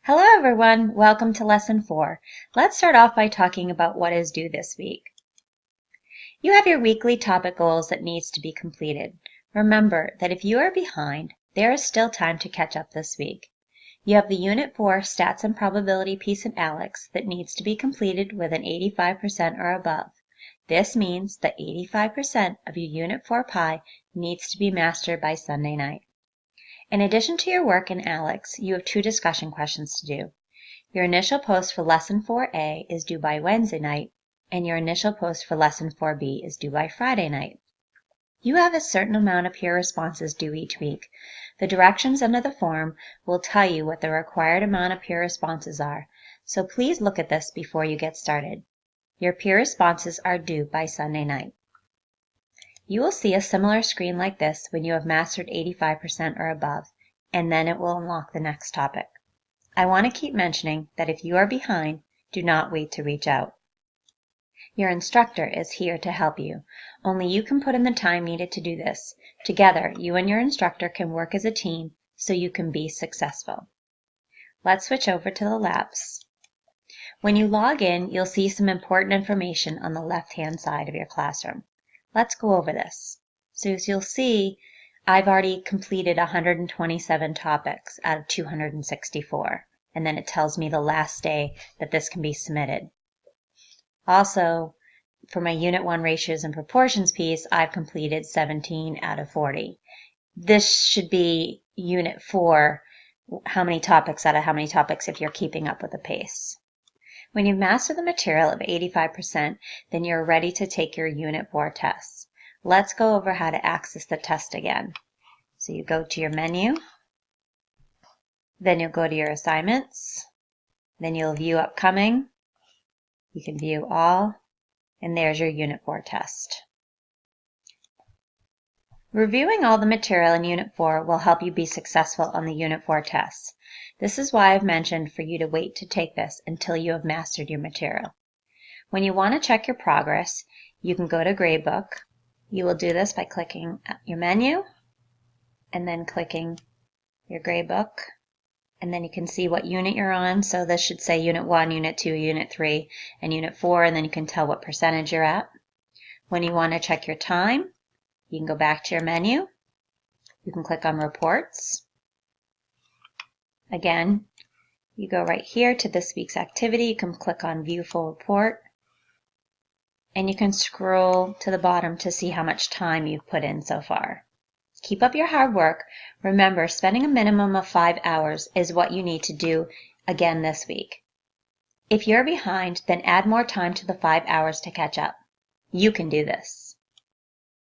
Hello everyone, welcome to Lesson 4. Let's start off by talking about what is due this week. You have your weekly topic goals that needs to be completed. Remember that if you are behind, there is still time to catch up this week. You have the Unit 4 Stats and Probability piece in ALEKS that needs to be completed with an 85% or above. This means that 85% of your Unit 4 Pi needs to be mastered by Sunday night. In addition to your work in ALEKS, you have 2 discussion questions to do. Your initial post for Lesson 4A is due by Wednesday night, and your initial post for Lesson 4B is due by Friday night. You have a certain amount of peer responses due each week. The directions under the form will tell you what the required amount of peer responses are, so please look at this before you get started. Your peer responses are due by Sunday night. You will see a similar screen like this when you have mastered 85% or above, and then it will unlock the next topic. I want to keep mentioning that if you are behind, do not wait to reach out. Your instructor is here to help you. Only you can put in the time needed to do this. Together, you and your instructor can work as a team so you can be successful. Let's switch over to the labs. When you log in, you'll see some important information on the left-hand side of your classroom. Let's go over this. So as you'll see, I've already completed 127 topics out of 264, and then it tells me the last day that this can be submitted. Also, for my Unit 1 Ratios and Proportions piece, I've completed 17 out of 40. This should be Unit 4, how many topics out of how many topics if you're keeping up with the pace. When you've mastered the material of 85%, then you're ready to take your Unit 4 tests. Let's go over how to access the test again. So you go to your menu, then you'll go to your assignments, then you'll view upcoming, you can view all, and there's your Unit 4 test. Reviewing all the material in Unit 4 will help you be successful on the Unit 4 tests. This is why I've mentioned for you to wait to take this until you have mastered your material. When you want to check your progress, you can go to Gradebook. You will do this by clicking your menu and then clicking your Gradebook. And then you can see what unit you're on. So this should say Unit 1, Unit 2, Unit 3, and Unit 4, and then you can tell what percentage you're at. When you want to check your time, you can go back to your menu. You can click on Reports. Again, you go right here to this week's activity. You can click on View Full Report. And you can scroll to the bottom to see how much time you've put in so far. Keep up your hard work. Remember, spending a minimum of 5 hours is what you need to do again this week. If you're behind, then add more time to the 5 hours to catch up. You can do this.